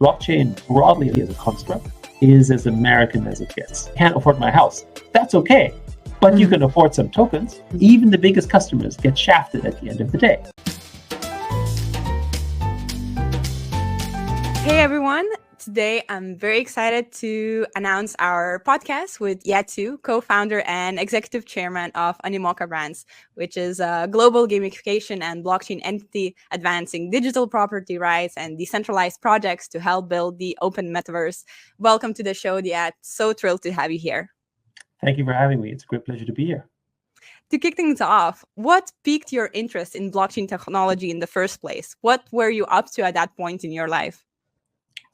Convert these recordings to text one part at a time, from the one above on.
Blockchain broadly as a construct is as American as it gets. Can't afford my house. That's okay. But you can afford some tokens. Even the biggest customers get shafted at the end of the day. Hey everyone, today I'm very excited to announce our podcast with Yat Siu, co-founder and executive chairman of Animoca Brands, which is a global gamification and blockchain entity advancing digital property rights and decentralized projects to help build the open metaverse. Welcome to the show, Yat. So thrilled to have you here. Thank you for having me. It's a great pleasure to be here. To kick things off, what piqued your interest in blockchain technology in the first place? What were you up to at that point in your life?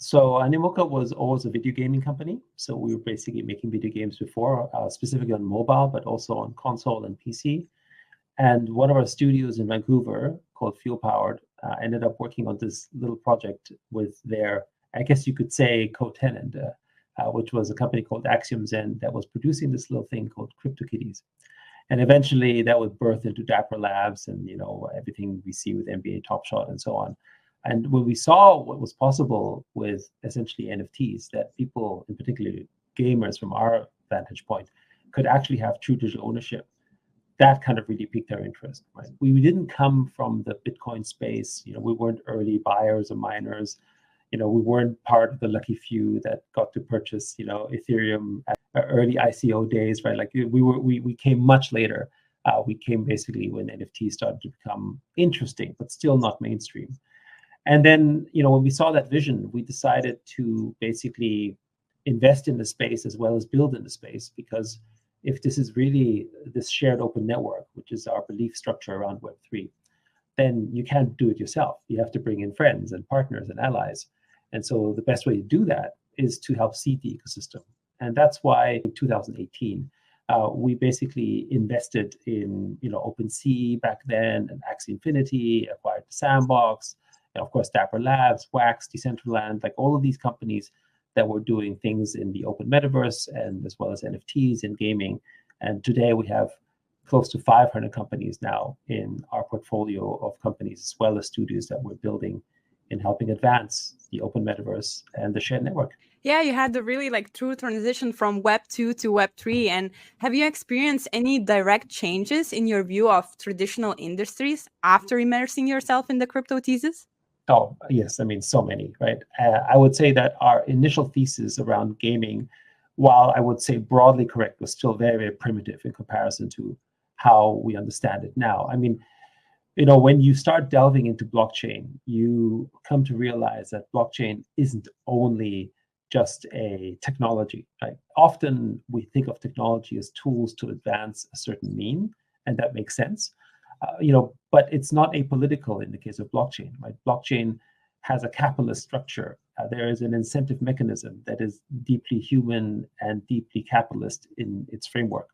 So Animoca was always a video gaming company. So we were basically making video games before, specifically on mobile, but also on console and PC. And one of our studios in Vancouver called Fuel Powered ended up working on this little project with their, I guess you could say, co-tenant, which was a company called Axiom Zen that was producing this little thing called CryptoKitties. And eventually that would birth into Dapper Labs and, you know, everything we see with NBA Top Shot and so on. And when we saw what was possible with essentially NFTs, that people, in particular gamers from our vantage point, could actually have true digital ownership, that kind of really piqued our interest. Right? We didn't come from the Bitcoin space. You know, we weren't early buyers or miners. You know, we weren't part of the lucky few that got to purchase, you know, Ethereum at early ICO days, right? Like we came much later. We came basically when NFTs started to become interesting, but still not mainstream. And then, you know, when we saw that vision, we decided to basically invest in the space as well as build in the space, because if this is really this shared open network, which is our belief structure around Web3, then you can't do it yourself. You have to bring in friends and partners and allies. And so the best way to do that is to help seed the ecosystem. And that's why in 2018, we basically invested in, you know, OpenSea back then, and Axie Infinity, acquired the Sandbox, and of course, Dapper Labs, Wax, Decentraland, like all of these companies that were doing things in the open metaverse and as well as NFTs and gaming. And today we have close to 500 companies now in our portfolio of companies, as well as studios that we're building in helping advance the open metaverse and the shared network. Yeah, you had the really true transition from Web 2 to Web 3. And have you experienced any direct changes in your view of traditional industries after immersing yourself in the crypto thesis? Oh, yes. I mean, so many, right? I would say that our initial thesis around gaming, while I would say broadly correct, was still very, very primitive in comparison to how we understand it now. I mean, you know, when you start delving into blockchain, you come to realize that blockchain isn't only just a technology, right? Often we think of technology as tools to advance a certain mean, and that makes sense. You know, but it's not apolitical in the case of blockchain, right? Blockchain has a capitalist structure. There is an incentive mechanism that is deeply human and deeply capitalist in its framework,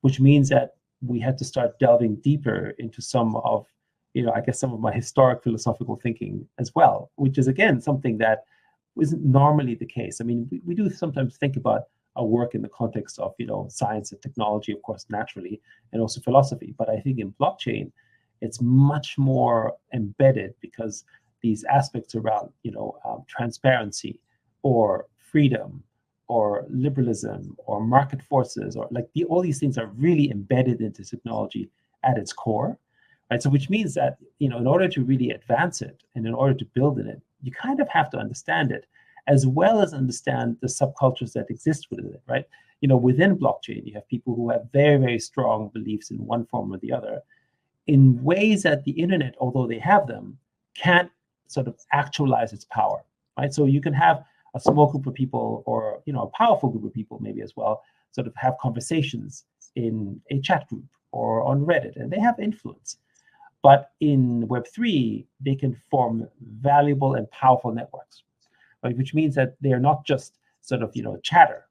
which means that we had to start delving deeper into some of, you know, I guess some of my historic philosophical thinking as well, which is again something that isn't normally the case. I mean, we do sometimes think about our work in the context of, you know, science and technology, of course, naturally, and also philosophy. But I think in blockchain, it's much more embedded, because these aspects around, you know, transparency or freedom or liberalism or market forces, or all these things are really embedded into technology at its core, right? So which means that, you know, in order to really advance it and in order to build in it, you kind of have to understand it, as well as understand the subcultures that exist within it, right? You know, within blockchain, you have people who have very, very strong beliefs in one form or the other, in ways that the internet, although they have them, can't sort of actualize its power, right? So you can have a small group of people, or, you know, a powerful group of people maybe as well, sort of have conversations in a chat group or on Reddit, and they have influence. But in Web3, they can form valuable and powerful networks, right? Which means that they are not just sort of, you know, chatter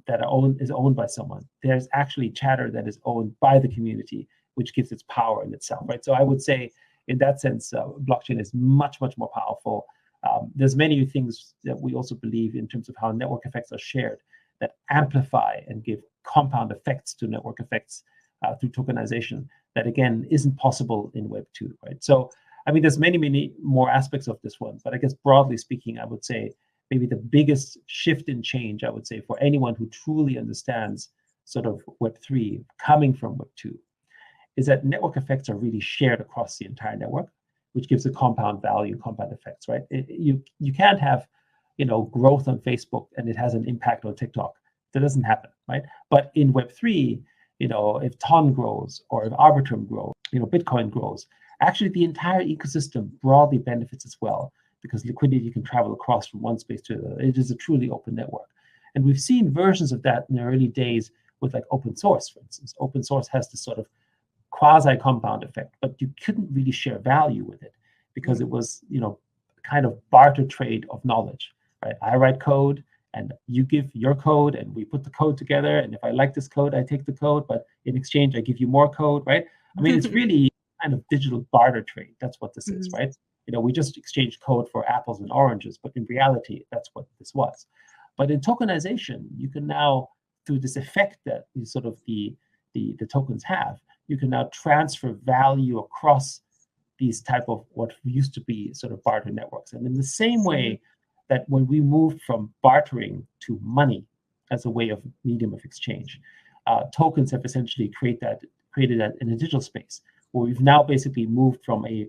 that is owned by someone. There's actually chatter that is owned by the community, which gives its power in itself, right? So I would say, in that sense, blockchain is much, much more powerful. There's many things that we also believe in terms of how network effects are shared that amplify and give compound effects to network effects through tokenization that, again, isn't possible in Web 2, right? So I mean, there's many more aspects of this one, but I guess broadly speaking, I would say maybe the biggest shift in change, I would say, for anyone who truly understands sort of Web3 coming from Web2, is that network effects are really shared across the entire network, which gives a compound value, compound effects, right? You can't have, growth on Facebook and it has an impact on TikTok. That doesn't happen, right? But in Web3, if Ton grows or if Arbitrum grows, Bitcoin grows, actually the entire ecosystem broadly benefits as well, because liquidity can travel across from one space to another. It is a truly open network. And we've seen versions of that in the early days with like open source, for instance. Open source has this sort of quasi-compound effect, but you couldn't really share value with it because it was, kind of barter trade of knowledge, right? I write code and you give your code and we put the code together. And if I like this code, I take the code, but in exchange, I give you more code, right? I mean, it's really kind of digital barter trade. That's what this is, right? We just exchange code for apples and oranges, but in reality, that's what this was. But in tokenization, you can now, through this effect that sort of the tokens have, you can now transfer value across these type of what used to be sort of barter networks. And in the same way that when we moved from bartering to money as a way of medium of exchange, tokens have essentially created that in a digital space, where we've now basically moved from a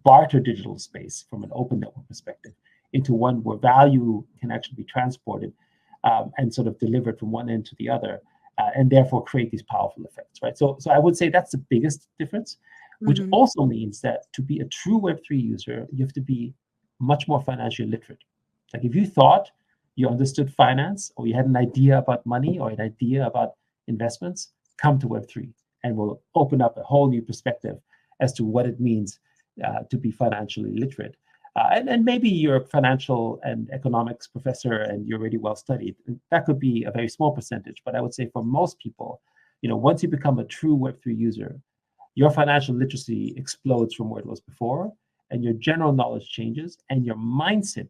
barter digital space from an open network perspective into one where value can actually be transported and sort of delivered from one end to the other, and therefore create these powerful effects, right? So I would say that's the biggest difference, which also means that to be a true Web3 user, you have to be much more financially literate. Like if you thought you understood finance, or you had an idea about money or an idea about investments, come to Web3 and we'll open up a whole new perspective as to what it means to be financially literate. And maybe you're a financial and economics professor and you're really well studied. That could be a very small percentage, but I would say for most people, once you become a true Web3 user, your financial literacy explodes from where it was before, and your general knowledge changes, and your mindset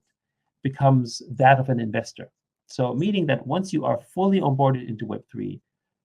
becomes that of an investor. So meaning that once you are fully onboarded into Web3,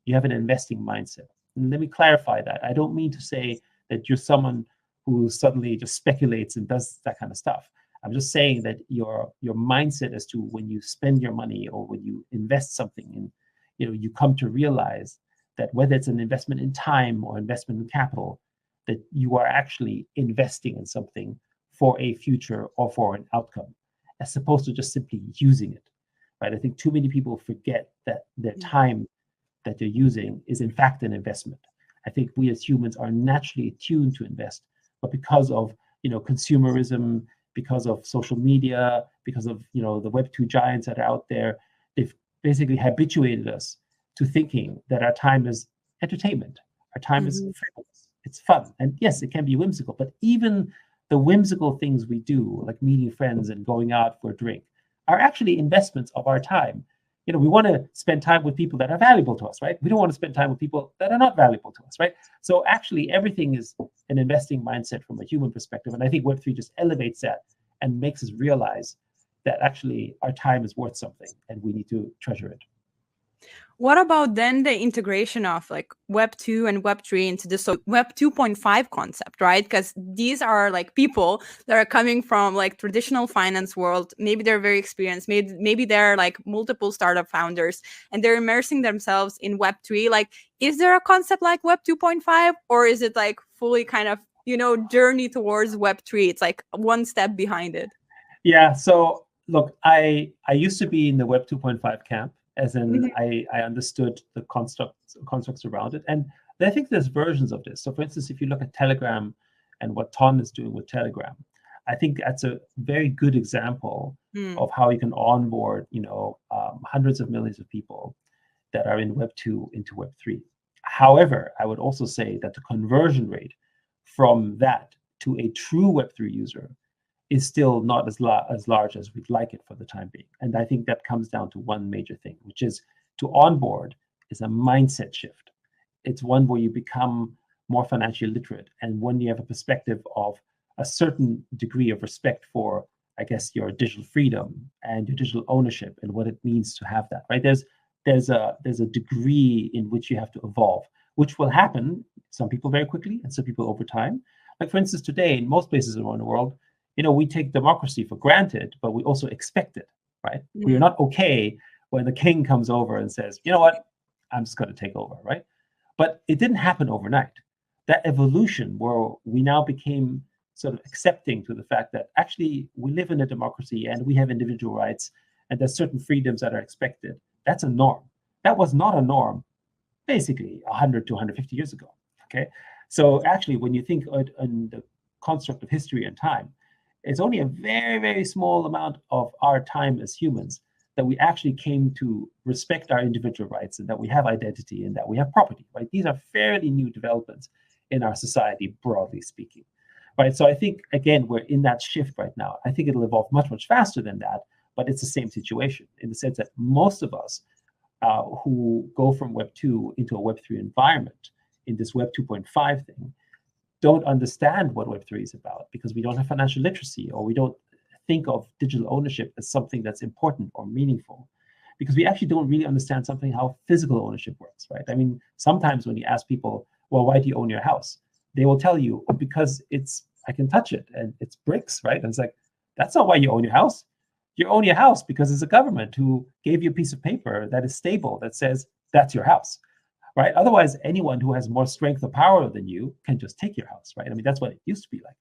you have an investing mindset. And let me clarify that. I don't mean to say that you're someone who suddenly just speculates and does that kind of stuff. I'm just saying that your mindset as to when you spend your money or when you invest something in, you come to realize that whether it's an investment in time or investment in capital, that you are actually investing in something for a future or for an outcome, as opposed to just simply using it, right? I think too many people forget that their time that they're using is in fact an investment. I think we as humans are naturally attuned to invest, but because of consumerism, because of social media, because of the Web2 giants that are out there, they've basically habituated us to thinking that our time is entertainment, our time is frivolous, it's fun, and yes, it can be whimsical. But even the whimsical things we do, like meeting friends and going out for a drink, are actually investments of our time. We want to spend time with people that are valuable to us, right? We don't want to spend time with people that are not valuable to us, right? So actually, everything is an investing mindset from a human perspective. And I think Web3 just elevates that and makes us realize that actually our time is worth something and we need to treasure it. What about then the integration of like Web 2 and Web 3 into the Web 2.5 concept, right? Because these are like people that are coming from like traditional finance world. Maybe they're very experienced. Maybe they're like multiple startup founders and they're immersing themselves in Web 3. Like, is there a concept like Web 2.5, or is it like fully kind of, journey towards Web 3? It's like one step behind it. Yeah. So look, I used to be in the Web 2.5 camp. As in, I understood the constructs around it. And I think there's versions of this. So for instance, if you look at Telegram and what Ton is doing with Telegram, I think that's a very good example of how you can onboard, hundreds of millions of people that are in Web 2 into Web 3. However, I would also say that the conversion rate from that to a true Web 3 user is still not as large as we'd like it for the time being. And I think that comes down to one major thing, which is to onboard is a mindset shift. It's one where you become more financially literate, and when you have a perspective of a certain degree of respect for, I guess, your digital freedom and your digital ownership and what it means to have that, right? There's a degree in which you have to evolve, which will happen, some people very quickly and some people over time. Like, for instance, today, in most places around the world, we take democracy for granted, but we also expect it, right? We are not okay when the king comes over and says, you know what, I'm just going to take over, right? But it didn't happen overnight. That evolution where we now became sort of accepting to the fact that actually we live in a democracy and we have individual rights and there's certain freedoms that are expected. That's a norm. That was not a norm basically 100 to 150 years ago, okay? So actually, when you think on the construct of history and time, it's only a very, very small amount of our time as humans that we actually came to respect our individual rights and that we have identity and that we have property, right? These are fairly new developments in our society, broadly speaking, right? So I think, again, we're in that shift right now. I think it'll evolve much, much faster than that, but it's the same situation in the sense that most of us who go from Web 2 into a Web 3 environment in this Web 2.5 thing don't understand what Web 3 is about because we don't have financial literacy, or we don't think of digital ownership as something that's important or meaningful, because we actually don't really understand something how physical ownership works, right? I mean, sometimes when you ask people, well, why do you own your house? They will tell you, oh, because I can touch it and it's bricks, right? And it's like, that's not why you own your house. You own your house because it's a government who gave you a piece of paper that is stable, that says that's your house, right? Otherwise, anyone who has more strength or power than you can just take your house, right? I mean, that's what it used to be like.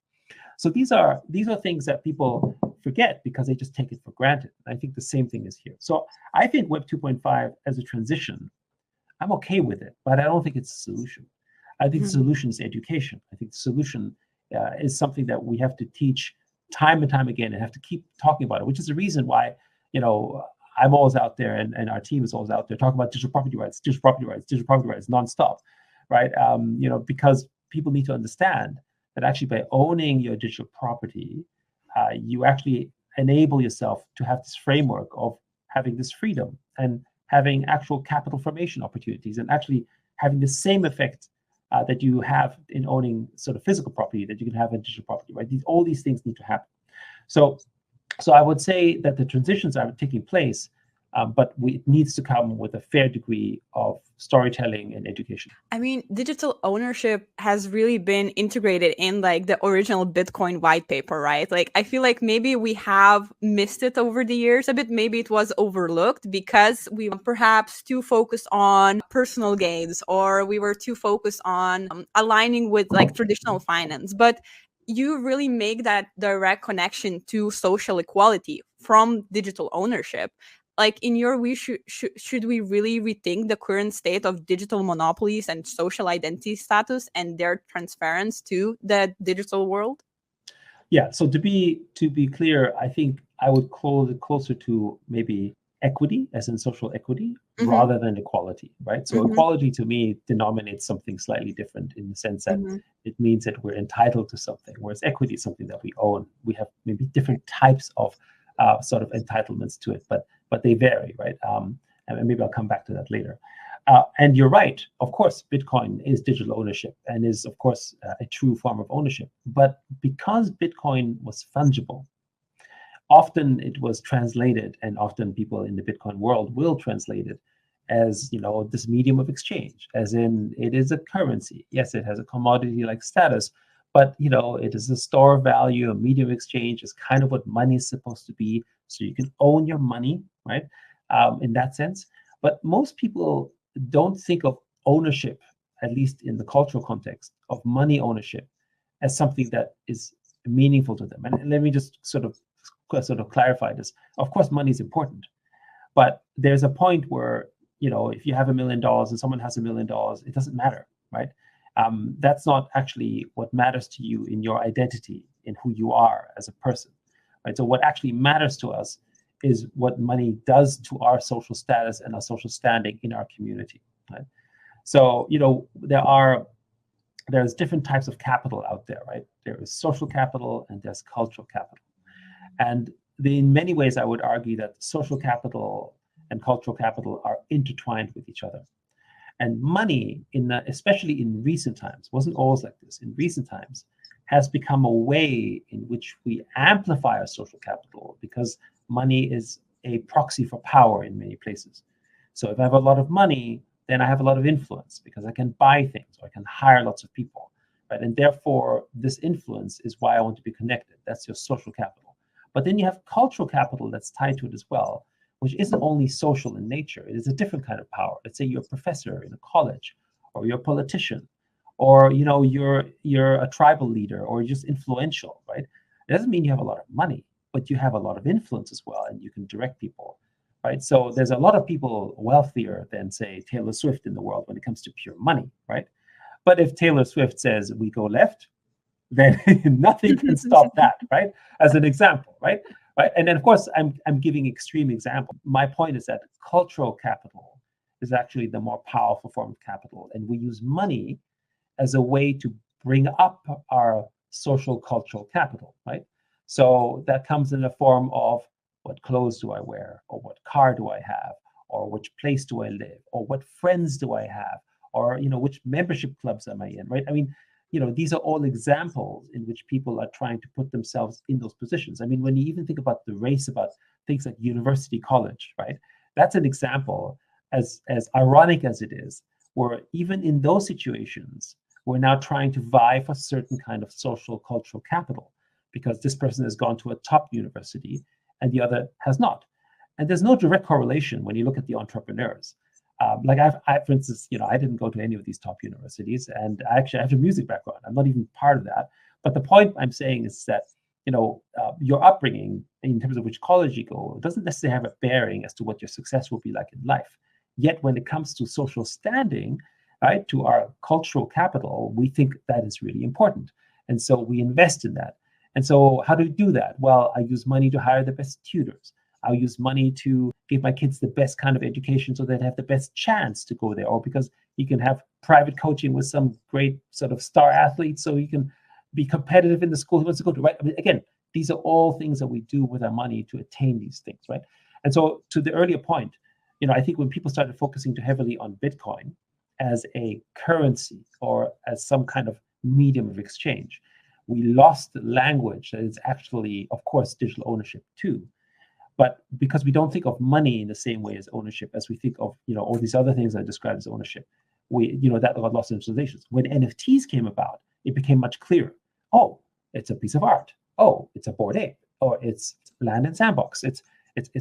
So these are things that people forget because they just take it for granted. I think the same thing is here. So I think Web 2.5 as a transition, I'm okay with it, but I don't think it's a solution. I think the solution is education. I think the solution is something that we have to teach time and time again and have to keep talking about it, which is the reason why, I'm always out there and our team is always out there talking about digital property rights, nonstop, right? Because people need to understand that actually by owning your digital property, you actually enable yourself to have this framework of having this freedom and having actual capital formation opportunities and actually having the same effect that you have in owning sort of physical property that you can have in digital property, right? All these things need to happen. So I would say that the transitions are taking place, but it needs to come with a fair degree of storytelling and education. I mean, digital ownership has really been integrated in like the original Bitcoin white paper, right? Like, I feel like maybe we have missed it over the years a bit. Maybe it was overlooked because we were perhaps too focused on personal gains, or we were too focused on aligning with like traditional finance. But you really make that direct connection to social equality from digital ownership. Like, in your view, should we really rethink the current state of digital monopolies and social identity status and their transference to the digital world? Yeah. So to be clear, I think I would call it closer to maybe equity, as in social equity, rather than equality, right? So equality to me denominates something slightly different in the sense that it means that we're entitled to something, whereas equity is something that we own. We have maybe different types of sort of entitlements to it, but they vary, right? And maybe I'll come back to that later. And you're right, of course, Bitcoin is digital ownership and is, of course, a true form of ownership. But because Bitcoin was fungible, often it was translated, and often people in the Bitcoin world will translate it as, this medium of exchange, as in it is a currency. Yes, it has a commodity-like status, but, it is a store of value, a medium of exchange is kind of what money is supposed to be. So you can own your money, right? In that sense. But most people don't think of ownership, at least in the cultural context, of money ownership as something that is meaningful to them. And let me just sort of clarify this. Of course, money is important, but there's a point where, if you have $1 million and someone has $1 million, it doesn't matter, right? That's not actually what matters to you in your identity, in who you are as a person, right? So what actually matters to us is what money does to our social status and our social standing in our community, right? So, there's different types of capital out there, right? There is social capital and there's cultural capital. And in many ways, I would argue that social capital and cultural capital are intertwined with each other. And money, especially in recent times, wasn't always like this. In recent times, has become a way in which we amplify our social capital because money is a proxy for power in many places. So if I have a lot of money, then I have a lot of influence because I can buy things or I can hire lots of people. right? And therefore, this influence is why I want to be connected. That's your social capital. But then you have cultural capital that's tied to it as well, which isn't only social in nature. It is a different kind of power. Let's say you're a professor in a college, or you're a politician, or you're a tribal leader, or you're just influential, right? It doesn't mean you have a lot of money, but you have a lot of influence as well, and you can direct people, right? So there's a lot of people wealthier than, say, Taylor Swift in the world when it comes to pure money, right? But if Taylor Swift says we go left, then nothing can stop that, right? As an example, right? Right. And then, of course, I'm giving extreme example. My point is that cultural capital is actually the more powerful form of capital, and we use money as a way to bring up our social cultural capital, right? So that comes in the form of what clothes do I wear, or what car do I have, or which place do I live, or what friends do I have, or which membership clubs am I in, right? I mean, these are all examples in which people are trying to put themselves in those positions. I mean, when you even think about the race, about things like university college, right? That's an example, as ironic as it is, where even in those situations, we're now trying to vie for certain kind of social cultural capital, because this person has gone to a top university and the other has not. And there's no direct correlation when you look at the entrepreneurs. Like I, for instance, I didn't go to any of these top universities, and I actually have a music background. I'm not even part of that. But the point I'm saying is that, your upbringing in terms of which college you go doesn't necessarily have a bearing as to what your success will be like in life. Yet when it comes to social standing, right, to our cultural capital, we think that is really important. And so we invest in that. And so how do we do that? Well, I use money to hire the best tutors. I'll use money to give my kids the best kind of education so they have the best chance to go there. Or because you can have private coaching with some great sort of star athletes, so you can be competitive in the school who wants to go to, right? I mean, again, these are all things that we do with our money to attain these things, right? And so to the earlier point, I think when people started focusing too heavily on Bitcoin as a currency or as some kind of medium of exchange, we lost the language that is actually, of course, digital ownership too. But because we don't think of money in the same way as ownership as we think of, all these other things I described as ownership, that got lost in translations. When NFTs came about, it became much clearer. Oh, it's a piece of art. Oh, it's a Bored Ape. Or it's land and sandbox. It's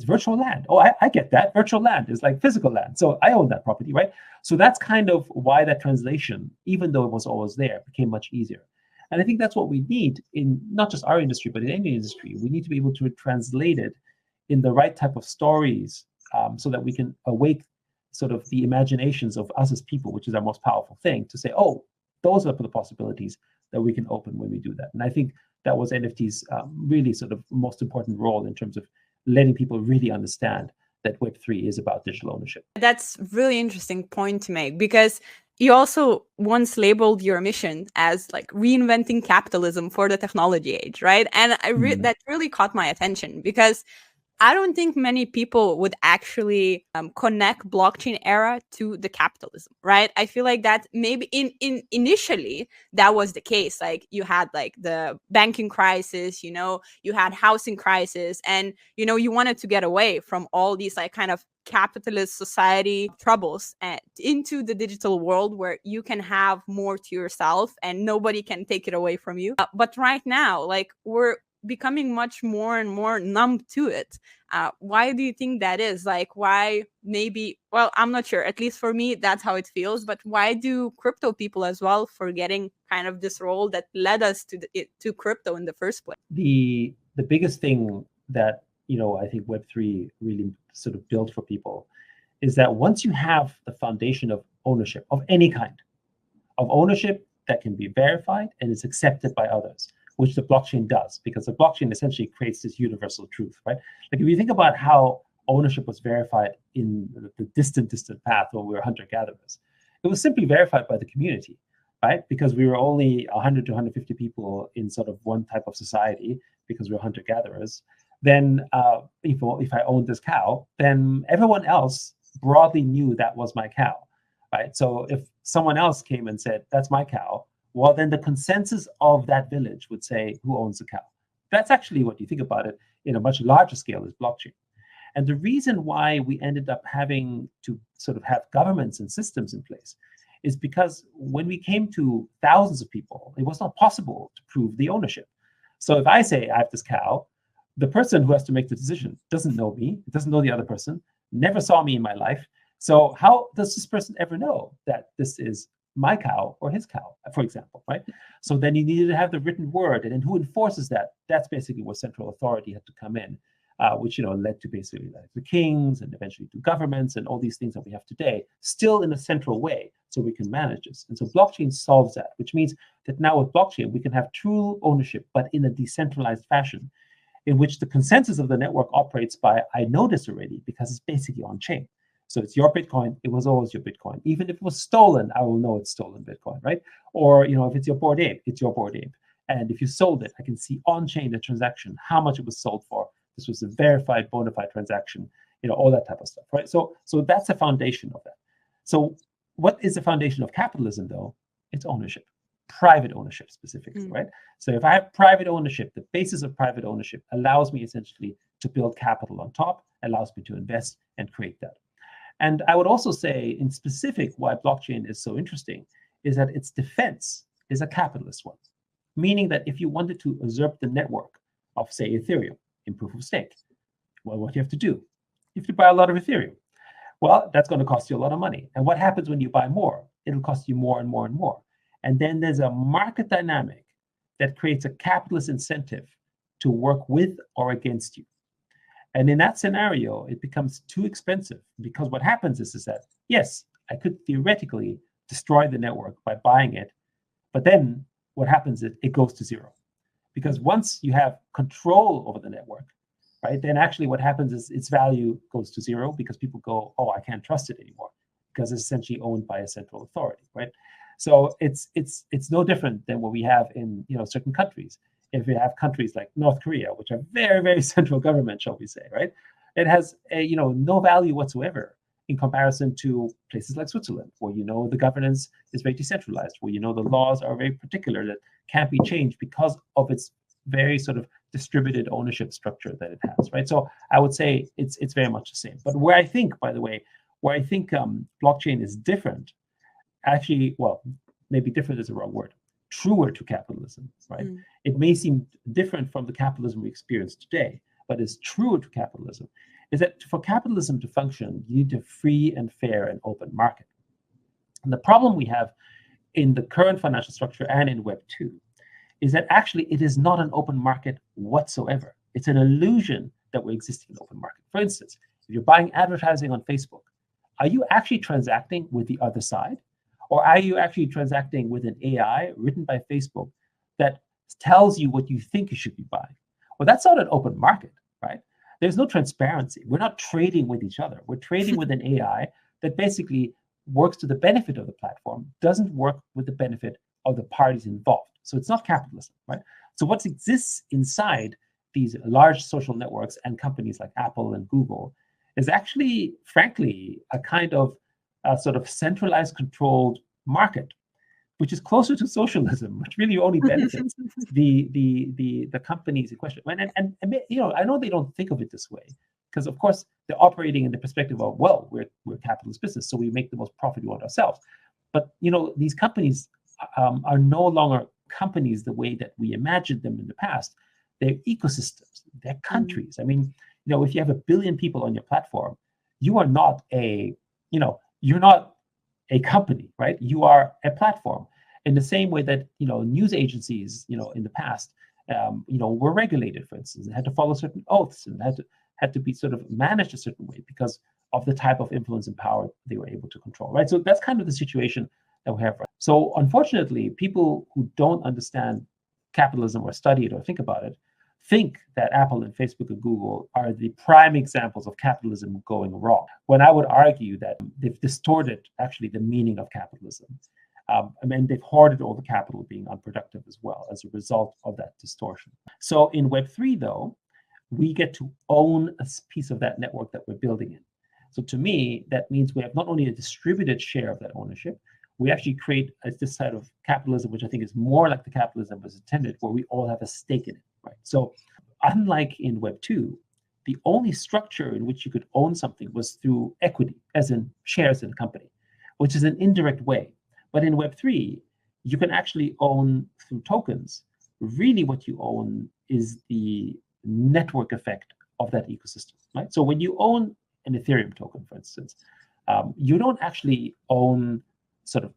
virtual land. Oh, I get that. Virtual land is like physical land. So I own that property, right? So that's kind of why that translation, even though it was always there, became much easier. And I think that's what we need in not just our industry, but in any industry. We need to be able to translate it in the right type of stories, so that we can awake sort of the imaginations of us as people, which is our most powerful thing, to say, oh, those are the possibilities that we can open when we do that. And I think that was NFT's really sort of most important role in terms of letting people really understand that Web3 is about digital ownership. That's really interesting point to make, because you also once labeled your mission as like reinventing capitalism for the technology age, right? And that really caught my attention, because I don't think many people would actually connect blockchain era to the capitalism, right? I feel like that maybe in initially that was the case. Like you had like the banking crisis, you had housing crisis, and you wanted to get away from all these like kind of capitalist society troubles and into the digital world where you can have more to yourself and nobody can take it away from you. But right now, like we're becoming much more and more numb to it. Why do you think that is? Like, why maybe, well, I'm not sure. At least for me, that's how it feels. But why do crypto people as well forgetting kind of this role that led us to crypto in the first place? The biggest thing that, I think Web3 really sort of built for people is that once you have the foundation of ownership of any kind, of ownership that can be verified and is accepted by others, which the blockchain does, because the blockchain essentially creates this universal truth, right? Like if you think about how ownership was verified in the distant path when we were hunter-gatherers, it was simply verified by the community, right? Because we were only 100 to 150 people in sort of one type of society because we were hunter-gatherers. Then if I owned this cow, then everyone else broadly knew that was my cow, right? So if someone else came and said, that's my cow, well, then the consensus of that village would say, who owns the cow? That's actually what you think about it in a much larger scale is blockchain. And the reason why we ended up having to sort of have governments and systems in place is because when we came to thousands of people, it was not possible to prove the ownership. So if I say I have this cow, the person who has to make the decision doesn't know me, doesn't know the other person, never saw me in my life. So how does this person ever know that this is my cow or his cow, for example, right? So then you needed to have the written word, and then who enforces that? That's basically where central authority had to come in, which led to basically like the kings and eventually to governments and all these things that we have today, still in a central way, so we can manage this. And so blockchain solves that, which means that now with blockchain we can have true ownership, but in a decentralized fashion, in which the consensus of the network operates by I know this already because it's basically on chain. So it's your Bitcoin. It was always your Bitcoin. Even if it was stolen, I will know it's stolen Bitcoin, right? Or if it's your Bored Ape, it's your Bored Ape. And if you sold it, I can see on chain the transaction, how much it was sold for. This was a verified, bona fide transaction. All that type of stuff, right? So that's the foundation of that. So what is the foundation of capitalism, though? It's ownership, private ownership specifically, right? So if I have private ownership, the basis of private ownership allows me essentially to build capital on top, allows me to invest and create that. And I would also say, in specific, why blockchain is so interesting is that its defense is a capitalist one, meaning that if you wanted to usurp the network of, say, Ethereum in proof of stake, well, what do you have to do? You have to buy a lot of Ethereum. Well, that's going to cost you a lot of money. And what happens when you buy more? It'll cost you more and more and more. And then there's a market dynamic that creates a capitalist incentive to work with or against you. And in that scenario, it becomes too expensive, because what happens is that, yes, I could theoretically destroy the network by buying it, but then what happens is it goes to zero. Because once you have control over the network, right, then actually what happens is its value goes to zero, because people go, oh, I can't trust it anymore, because it's essentially owned by a central authority, right? So it's no different than what we have in certain countries. If you have countries like North Korea, which are very, very central government, shall we say, right? It has no value whatsoever in comparison to places like Switzerland, where the governance is very decentralized, where the laws are very particular that can't be changed because of its very sort of distributed ownership structure that it has, right? So I would say it's very much the same. But where I think, by the way, blockchain is different, actually, well, maybe different is the wrong word, truer to capitalism, right? It may seem different from the capitalism we experience today, but it's truer to capitalism, is that for capitalism to function, you need a free and fair and open market. And the problem we have in the current financial structure and in Web 2 is that actually it is not an open market whatsoever. It's an illusion that we're existing in an open market. For instance, if you're buying advertising on Facebook, are you actually transacting with the other side? Or are you actually transacting with an AI written by Facebook that tells you what you think you should be buying? Well, that's not an open market, right? There's no transparency. We're not trading with each other. We're trading with an AI that basically works to the benefit of the platform, doesn't work with the benefit of the parties involved. So it's not capitalism, right? So what exists inside these large social networks and companies like Apple and Google is actually, frankly, a kind of sort of centralized, controlled market, which is closer to socialism, which really only benefits the companies in question. And I know they don't think of it this way, because of course they're operating in the perspective of, well, we're a capitalist business, so we make the most profit we want ourselves. But these companies are no longer companies the way that we imagined them in the past. They're ecosystems, they're countries. I mean, if you have 1 billion people on your platform, you are not you're not a company, right? You are a platform. In the same way that news agencies, in the past, were regulated, for instance, and had to follow certain oaths and had to be sort of managed a certain way because of the type of influence and power they were able to control, right? So that's kind of the situation that we have. So unfortunately, people who don't understand capitalism or study it or think about it think that Apple and Facebook and Google are the prime examples of capitalism going wrong, when I would argue that they've distorted actually the meaning of capitalism. They've hoarded all the capital, being unproductive as well as a result of that distortion. So in Web3, though, we get to own a piece of that network that we're building in. So to me, that means we have not only a distributed share of that ownership, we actually create this side of capitalism, which I think is more like the capitalism was intended, where we all have a stake in it, right? So unlike in Web 2, the only structure in which you could own something was through equity, as in shares in a company, which is an indirect way. But in Web3, you can actually own through tokens. Really what you own is the network effect of that ecosystem, right? So when you own an Ethereum token, for instance, you don't actually own sort of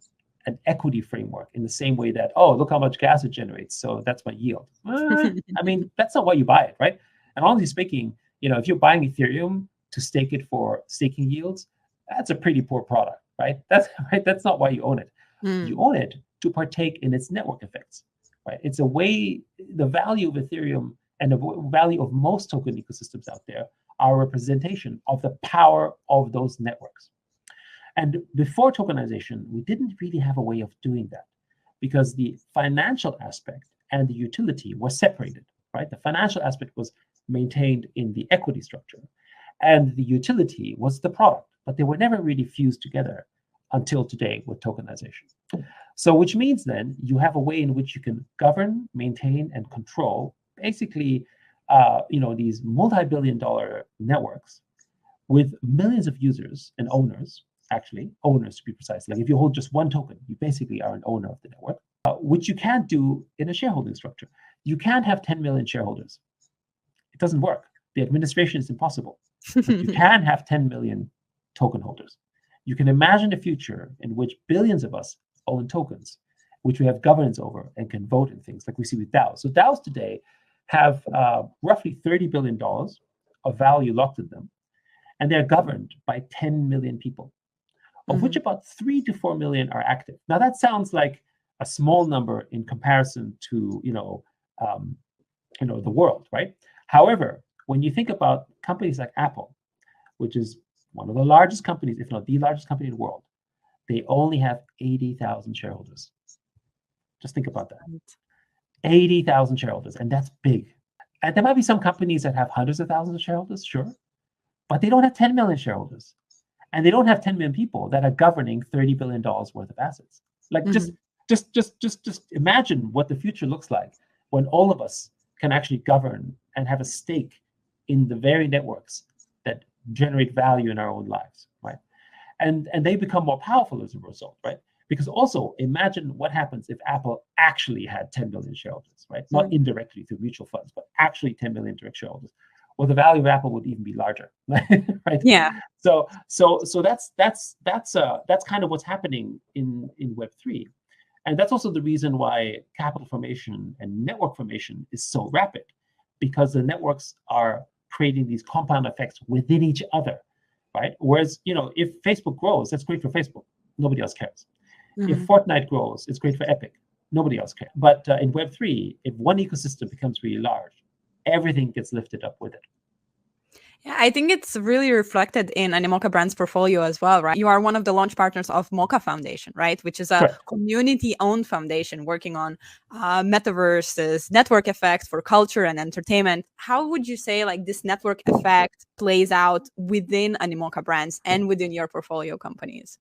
an equity framework in the same way that, oh, look how much gas it generates, so that's my yield. I mean, that's not why you buy it, right? And honestly speaking, if you're buying Ethereum to stake it for staking yields, that's a pretty poor product, right? That's not why you own it. You own it to partake in its network effects, right? It's a way, the value of Ethereum and the value of most token ecosystems out there are a representation of the power of those networks. And before tokenization, we didn't really have a way of doing that because the financial aspect and the utility were separated, right? The financial aspect was maintained in the equity structure and the utility was the product, but they were never really fused together until today with tokenization. So which means then you have a way in which you can govern, maintain, and control basically these multi-billion-dollar networks with millions of users and owners, actually, owners to be precise. Like if you hold just one token, you basically are an owner of the network, which you can't do in a shareholding structure. You can't have 10 million shareholders. It doesn't work. The administration is impossible. But you can have 10 million token holders. You can imagine a future in which billions of us own tokens, which we have governance over and can vote in things like we see with DAOs. So DAOs today have roughly $30 billion of value locked in them, and they're governed by 10 million people, of which about 3 to 4 million are active. Now that sounds like a small number in comparison to the world, right? However, when you think about companies like Apple, which is one of the largest companies, if not the largest company in the world, they only have 80,000 shareholders. Just think about that. 80,000 shareholders, and that's big. And there might be some companies that have hundreds of thousands of shareholders, sure, but they don't have 10 million shareholders. And they don't have 10 million people that are governing $30 billion worth of assets. Like just imagine what the future looks like when all of us can actually govern and have a stake in the very networks that generate value in our own lives, right? And they become more powerful as a result, right? Because also imagine what happens if Apple actually had 10 million shareholders, right? Not indirectly through mutual funds, but actually 10 million direct shareholders. Well, the value of Apple would even be larger, right? Yeah. So that's kind of what's happening in Web3, and that's also the reason why capital formation and network formation is so rapid, because the networks are creating these compound effects within each other, right? Whereas if Facebook grows, that's great for Facebook. Nobody else cares. If Fortnite grows, it's great for Epic. Nobody else cares. But in Web3, if one ecosystem becomes really large, everything gets lifted up with it. Yeah, I think it's really reflected in Animoca Brands' portfolio as well, right? You are one of the launch partners of MOCA Foundation, right? Which is a community-owned foundation working on metaverses, network effects for culture and entertainment. How would you say this network effect plays out within Animoca Brands and within your portfolio companies?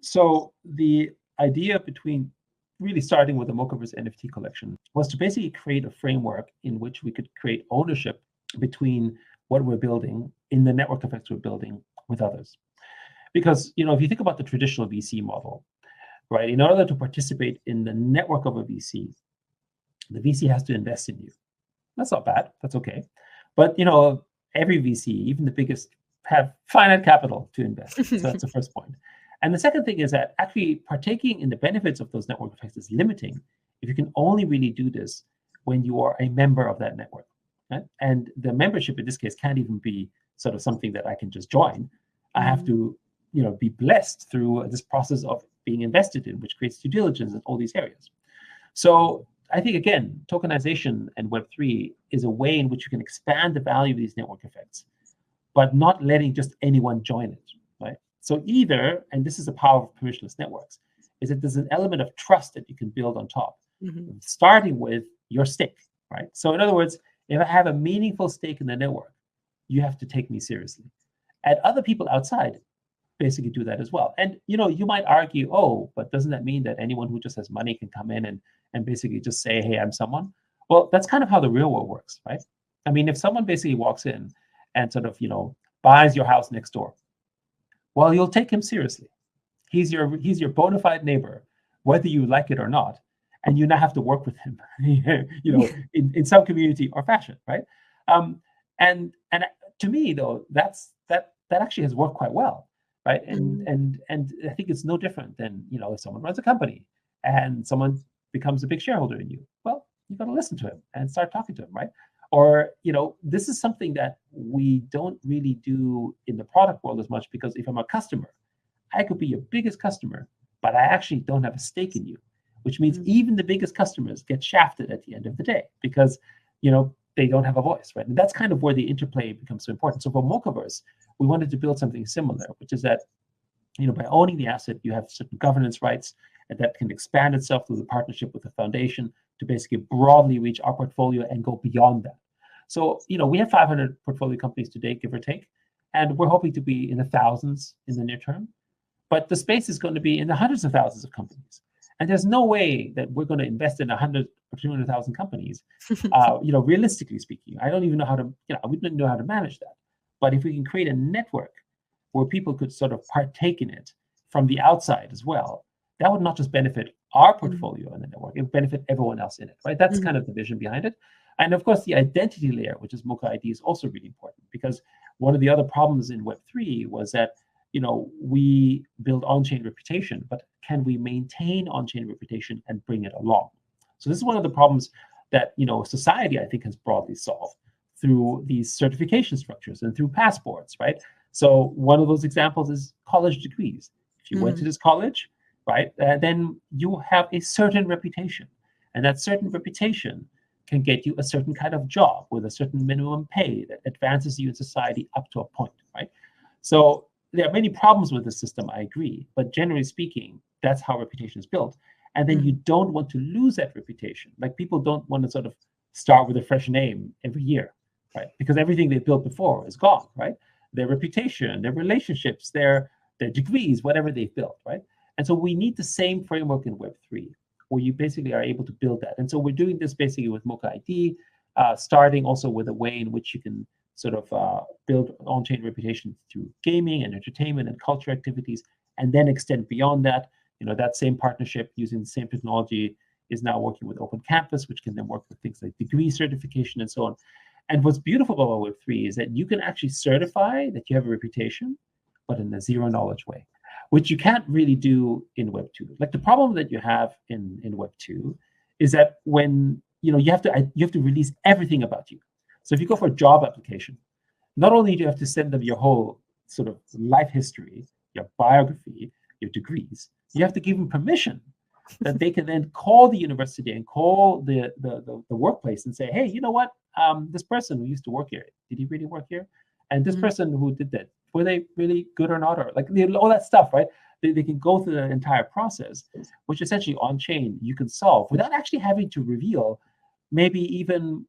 So the idea between really starting with the MOCAverse NFT collection was to basically create a framework in which we could create ownership between what we're building in the network effects we're building with others. Because, if you think about the traditional VC model, right, in order to participate in the network of a VC, the VC has to invest in you. That's not bad. That's okay. But, every VC, even the biggest, have finite capital to invest. So that's the first point. And the second thing is that actually partaking in the benefits of those network effects is limiting if you can only really do this when you are a member of that network. Right? And the membership in this case can't even be sort of something that I can just join. I have to, be blessed through this process of being invested in, which creates due diligence in all these areas. So I think, again, tokenization and Web3 is a way in which you can expand the value of these network effects, but not letting just anyone join it, right? So either, and this is the power of permissionless networks, is that there's an element of trust that you can build on top, starting with your stake, right? So in other words, if I have a meaningful stake in the network, you have to take me seriously. And other people outside basically do that as well. And you might argue, oh, but doesn't that mean that anyone who just has money can come in and basically just say, hey, I'm someone? Well, that's kind of how the real world works, right? I mean, if someone basically walks in and sort of, buys your house next door, well, you'll take him seriously. He's your bona fide neighbor whether you like it or not, and you now have to work with him, in some community or fashion, right? And to me, though, that actually has worked quite well, right? And I think it's no different than, if someone runs a company and someone becomes a big shareholder in you, well, you got to listen to him and start talking to him, right? Or, this is something that we don't really do in the product world as much, because if I'm a customer, I could be your biggest customer, but I actually don't have a stake in you, which means even the biggest customers get shafted at the end of the day because, they don't have a voice, right? And that's kind of where the interplay becomes so important. So for MOCAverse, we wanted to build something similar, which is that, by owning the asset, you have certain governance rights, and that can expand itself through the partnership with the foundation to basically broadly reach our portfolio and go beyond that. So, we have 500 portfolio companies today, give or take, and we're hoping to be in the thousands in the near term. But the space is going to be in the hundreds of thousands of companies. And there's no way that we're going to invest in 100 or 200,000 companies, realistically speaking. I don't even know how to, we don't know how to manage that. But if we can create a network where people could sort of partake in it from the outside as well, that would not just benefit our portfolio in the network, it would benefit everyone else in it, right? That's kind of the vision behind it. And of course, the identity layer, which is MOCA ID, is also really important, because one of the other problems in Web3 was that, we build on-chain reputation, but can we maintain on-chain reputation and bring it along? So this is one of the problems that, society, I think, has broadly solved through these certification structures and through passports, right? So one of those examples is college degrees. If you went to this college, right, then you have a certain reputation, and that certain reputation can get you a certain kind of job with a certain minimum pay that advances you in society up to a point, right? So there are many problems with the system, I agree, but generally speaking, that's how reputation is built. And then you don't want to lose that reputation. Like, people don't want to sort of start with a fresh name every year, right? Because everything they built before is gone, right? Their reputation, their relationships, their degrees, whatever they've built, right? And so we need the same framework in Web3, where you basically are able to build that. And so we're doing this basically with MOCA ID, starting also with a way in which you can sort of build on-chain reputation through gaming and entertainment and culture activities, and then extend beyond that. That same partnership using the same technology is now working with OpenCampus, which can then work with things like degree certification and so on. And what's beautiful about Web3 is that you can actually certify that you have a reputation, but in a zero-knowledge way, which you can't really do in Web2. Like, the problem that you have in Web2 is that when you have to release everything about you. So if you go for a job application, not only do you have to send them your whole sort of life history, your biography, your degrees, you have to give them permission that they can then call the university and call the workplace and say, hey, you know what? This person who used to work here, did he really work here? And this person who did that, were they really good or not? Or like all that stuff, right? They can go through the entire process, which essentially on chain you can solve without actually having to reveal maybe even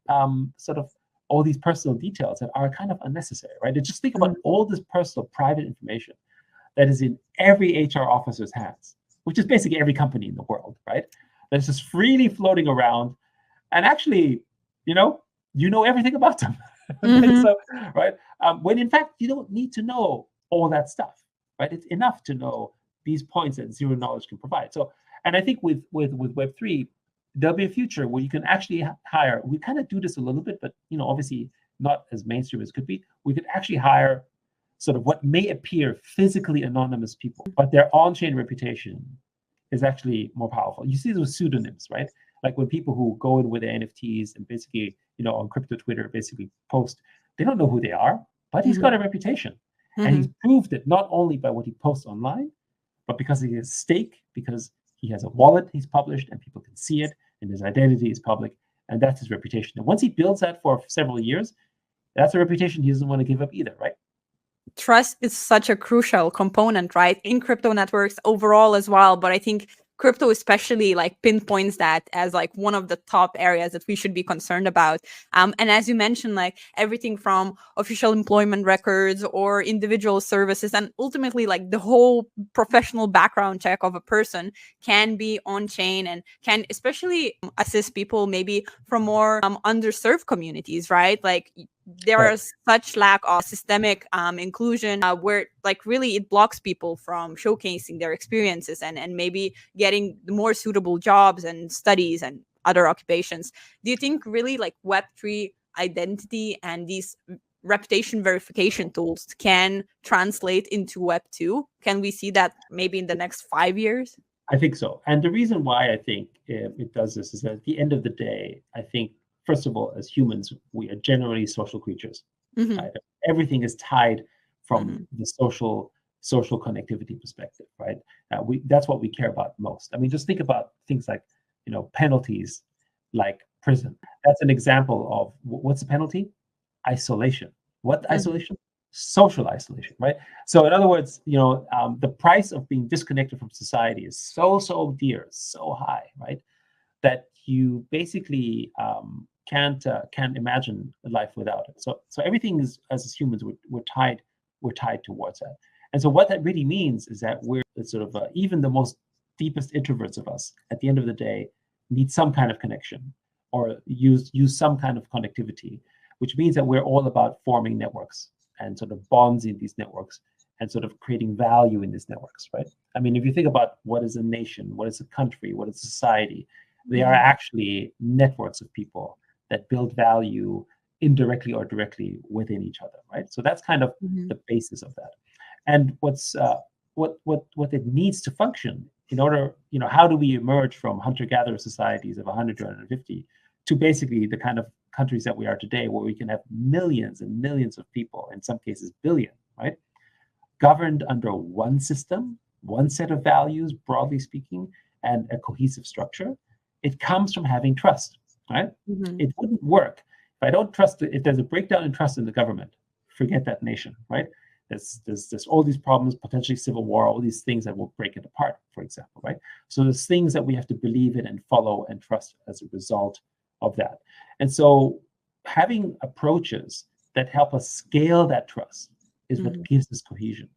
sort of all these personal details that are kind of unnecessary, right? And just think about all this personal private information that is in every HR officer's hands, which is basically every company in the world, right? That's just freely floating around, and actually, you know everything about them. So, right? When in fact you don't need to know all that stuff, right? It's enough to know these points that zero knowledge can provide. So, and I think with Web3, there'll be a future where you can actually hire. We kind of do this a little bit, but obviously not as mainstream as it could be. We could actually hire sort of what may appear physically anonymous people, but their on-chain reputation is actually more powerful. You see those pseudonyms, right? Like when people who go in with their NFTs and basically, on crypto Twitter, basically post, they don't know who they are, but he's got a reputation. And he's proved it not only by what he posts online, but because he has stake, because he has a wallet he's published and people can see it, and his identity is public, and that's his reputation. And once he builds that for several years, that's a reputation he doesn't want to give up either, right? Trust is such a crucial component, right, in crypto networks overall as well. But I think crypto especially pinpoints that as one of the top areas that we should be concerned about. And as you mentioned, everything from official employment records or individual services, and ultimately the whole professional background check of a person can be on chain and can especially assist people maybe from more underserved communities, right? there is such lack of systemic inclusion, where like really it blocks people from showcasing their experiences and maybe getting the more suitable jobs and studies and other occupations. Do you think really like Web3 identity and these reputation verification tools can translate into Web2? Can we see that maybe in the next 5 years? I think so. And the reason why I think it does this is that at the end of the day, I think, first of all, as humans, we are generally social creatures. Right? Everything is tied from the social connectivity perspective, right? That's what we care about most. I mean, just think about things like, penalties, like prison. That's an example of what's the penalty? Isolation. What isolation? Social isolation, right? So in other words, the price of being disconnected from society is so dear, so high, right? That you basically can't imagine a life without it. So everything is, as humans, we're tied towards that. And so what that really means is that we're sort of even the most deepest introverts of us, at the end of the day, need some kind of connection or use some kind of connectivity, which means that we're all about forming networks and sort of bonds in these networks and sort of creating value in these networks, right? I mean, if you think about what is a nation, what is a country, what is society, they are actually networks of people that build value indirectly or directly within each other, right? So that's kind of the basis of that. And what it needs to function in order, how do we emerge from hunter-gatherer societies of 100 to 150 to basically the kind of countries that we are today, where we can have millions and millions of people, in some cases billion, right, governed under one system, one set of values, broadly speaking, and a cohesive structure. It comes from having trust, right? It wouldn't work if I don't trust. If there's a breakdown in trust in the government, forget that nation, right? There's all these problems, potentially civil war, all these things that will break it apart, for example, right? So there's things that we have to believe in and follow and trust as a result of that. And so having approaches that help us scale that trust is what gives us cohesion.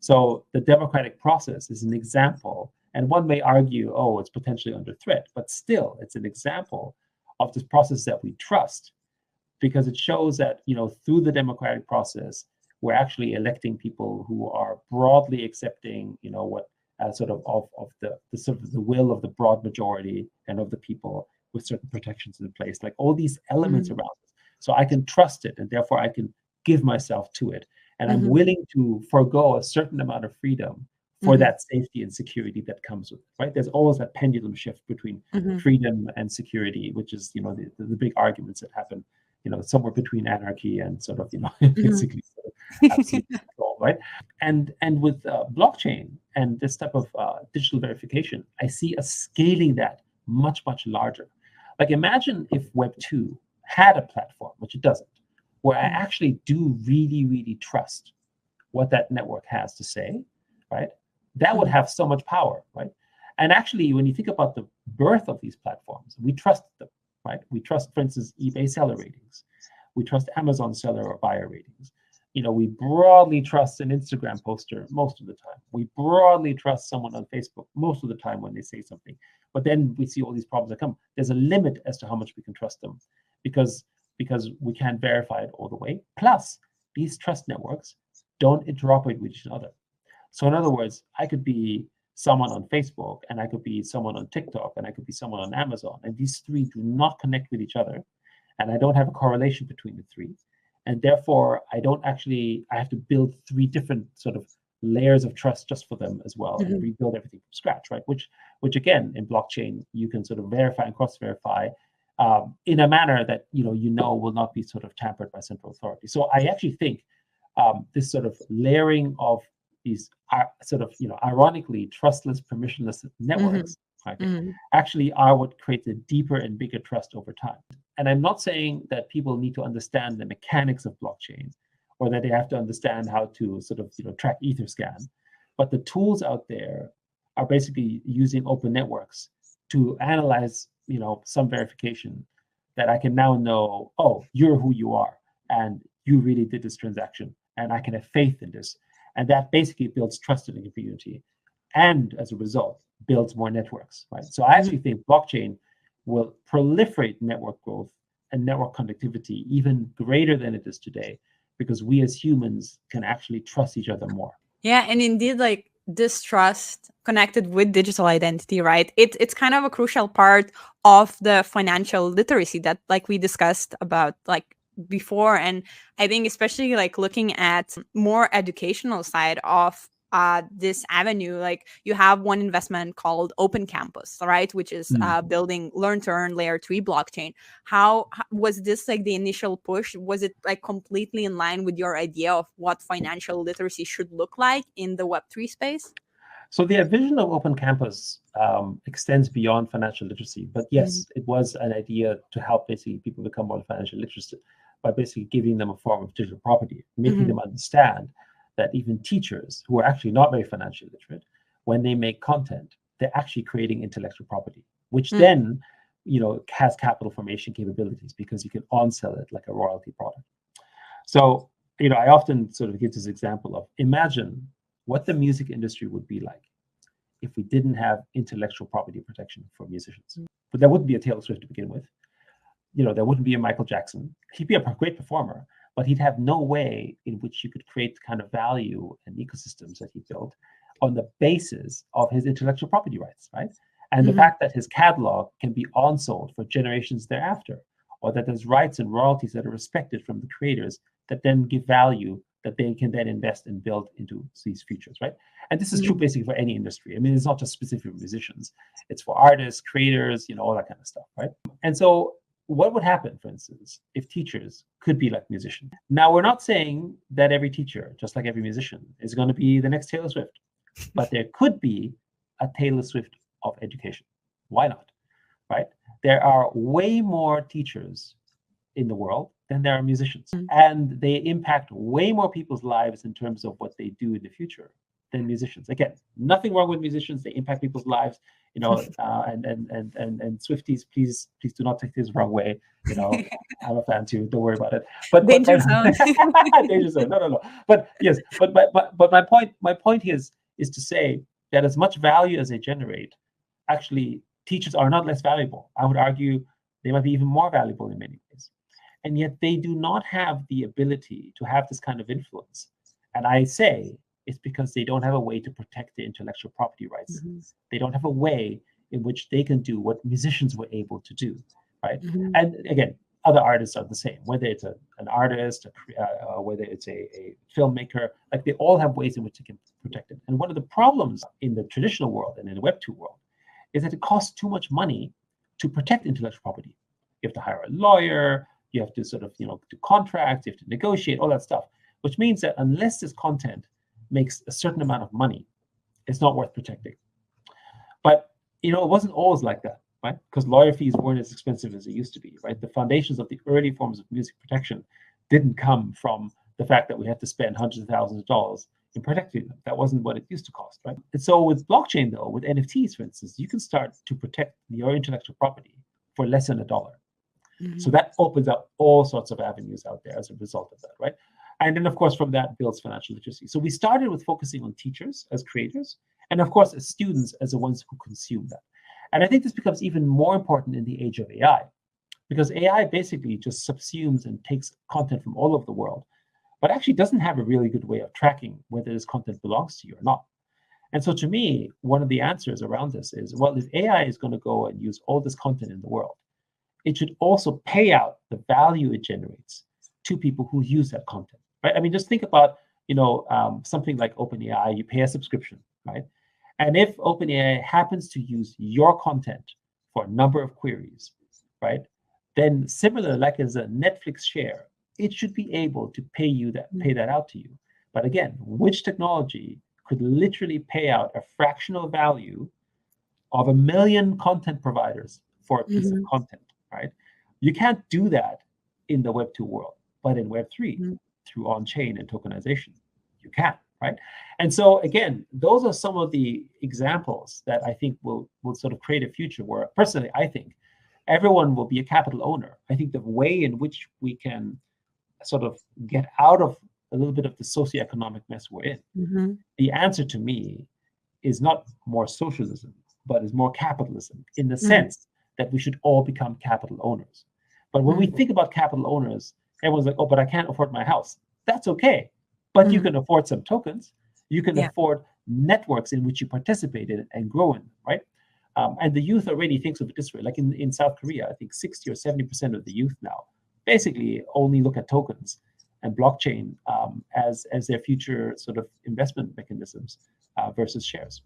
So the democratic process is an example, and one may argue, oh, it's potentially under threat, but still it's an example of this process that we trust, because it shows that, through the democratic process, we're actually electing people who are broadly accepting, what sort of the will of the broad majority and of the people, with certain protections in place, like all these elements around it. So I can trust it, and therefore I can give myself to it. And I'm willing to forego a certain amount of freedom for that safety and security that comes with it, right? There's always that pendulum shift between freedom and security, which is, the big arguments that happen, somewhere between anarchy and sort of, basically sort of absolute control, right? And with blockchain and this type of digital verification, I see us scaling that much larger. Like, imagine if Web2 had a platform, which it doesn't, where I actually do really trust what that network has to say, right? That would have so much power, right? And actually, when you think about the birth of these platforms, we trust them, right? We trust, for instance, eBay seller ratings. We trust Amazon seller or buyer ratings. We broadly trust an Instagram poster most of the time. We broadly trust someone on Facebook most of the time when they say something. But then we see all these problems that come. There's a limit as to how much we can trust them, because we can't verify it all the way. Plus, these trust networks don't interoperate with each other. So in other words, I could be someone on Facebook, and I could be someone on TikTok, and I could be someone on Amazon, and these three do not connect with each other, and I don't have a correlation between the three. And therefore, I have to build three different sort of layers of trust just for them as well, and rebuild everything from scratch, right? Which again, in blockchain, you can sort of verify and cross-verify in a manner that will not be sort of tampered by central authority. So I actually think this sort of layering of these sort of ironically trustless, permissionless networks, right, actually are what creates a deeper and bigger trust over time. And I'm not saying that people need to understand the mechanics of blockchain, or that they have to understand how to sort of track Etherscan, but the tools out there are basically using open networks to analyze some verification that I can now know, oh, you're who you are, and you really did this transaction, and I can have faith in this. And that basically builds trust in the community, and as a result, builds more networks, right? So I actually think blockchain will proliferate network growth and network connectivity even greater than it is today, because we as humans can actually trust each other more. Yeah, and indeed, like this trust connected with digital identity, right? It's kind of a crucial part of the financial literacy that like we discussed about like before. And I think especially like looking at more educational side of this avenue, like you have one investment called OpenCampus, right, which is building learn to earn layer 3 blockchain. How was this like the initial push? Was it like completely in line with your idea of what financial literacy should look like in the Web3 space? So the vision of OpenCampus extends beyond financial literacy, but yes, it was an idea to help basically people become more financially literate by basically giving them a form of digital property, making them understand that even teachers who are actually not very financially literate, when they make content, they're actually creating intellectual property, which then, has capital formation capabilities because you can on-sell it like a royalty product. So, I often sort of give this example of imagine what the music industry would be like if we didn't have intellectual property protection for musicians. But there wouldn't be a Taylor Swift to begin with. There wouldn't be a Michael Jackson. He'd be a great performer, but he'd have no way in which you could create the kind of value and ecosystems that he built on the basis of his intellectual property rights, right? And the fact that his catalog can be on-sold for generations thereafter, or that there's rights and royalties that are respected from the creators that then give value that they can then invest and build into these futures, right? And this is true basically for any industry. I mean, it's not just specific for musicians. It's for artists, creators, all that kind of stuff, right? And so what would happen, for instance, if teachers could be like musicians? Now, we're not saying that every teacher, just like every musician, is going to be the next Taylor Swift, but there could be a Taylor Swift of education. Why not, right? There are way more teachers in the world than there are musicians, and they impact way more people's lives in terms of what they do in the future than musicians. Again, nothing wrong with musicians; they impact people's lives. And Swifties, please do not take this the wrong way. I'm a fan too. Don't worry about it. But danger zone. Danger zone. No. But yes, but my point is to say that as much value as they generate, actually teachers are not less valuable. I would argue they might be even more valuable in many ways. And yet they do not have the ability to have this kind of influence. And I say it's because they don't have a way to protect the intellectual property rights. They don't have a way in which they can do what musicians were able to do, right? And again, other artists are the same, whether it's an artist, whether it's a filmmaker, like they all have ways in which they can protect it. And one of the problems in the traditional world and in the Web2 world is that it costs too much money to protect intellectual property. You have to hire a lawyer, you have to sort of, do contracts, you have to negotiate, all that stuff, which means that unless this content makes a certain amount of money, it's not worth protecting. But, it wasn't always like that, right? Because lawyer fees weren't as expensive as they used to be, right? The foundations of the early forms of music protection didn't come from the fact that we had to spend hundreds of thousands of dollars in protecting them. That wasn't what it used to cost, right? And so with blockchain, though, with NFTs, for instance, you can start to protect your intellectual property for less than $1. So that opens up all sorts of avenues out there as a result of that, right? And then, of course, from that builds financial literacy. So we started with focusing on teachers as creators, and of course, as students as the ones who consume that. And I think this becomes even more important in the age of AI, because AI basically just subsumes and takes content from all over the world, but actually doesn't have a really good way of tracking whether this content belongs to you or not. And so to me, one of the answers around this is, well, if AI is going to go and use all this content in the world, it should also pay out the value it generates to people who use that content, right? I mean, just think about, something like OpenAI, you pay a subscription, right? And if OpenAI happens to use your content for a number of queries, right? Then similar, like as a Netflix share, it should be able to pay that out to you. But again, which technology could literally pay out a fractional value of 1 million content providers for a piece of content, right? You can't do that in the Web2 world, but in Web3, through on-chain and tokenization, you can, right? And so again, those are some of the examples that I think will sort of create a future where, personally, I think everyone will be a capital owner. I think the way in which we can sort of get out of a little bit of the socioeconomic mess we're in, the answer to me is not more socialism, but is more capitalism, in the sense that we should all become capital owners. But when we think about capital owners, everyone's like, oh, but I can't afford my house. That's okay. But you can afford some tokens. You can afford networks in which you participate in and grow in, right? And the youth already thinks of it this way. Like in South Korea, I think 60 or 70% of the youth now basically only look at tokens and blockchain as their future sort of investment mechanisms versus shares.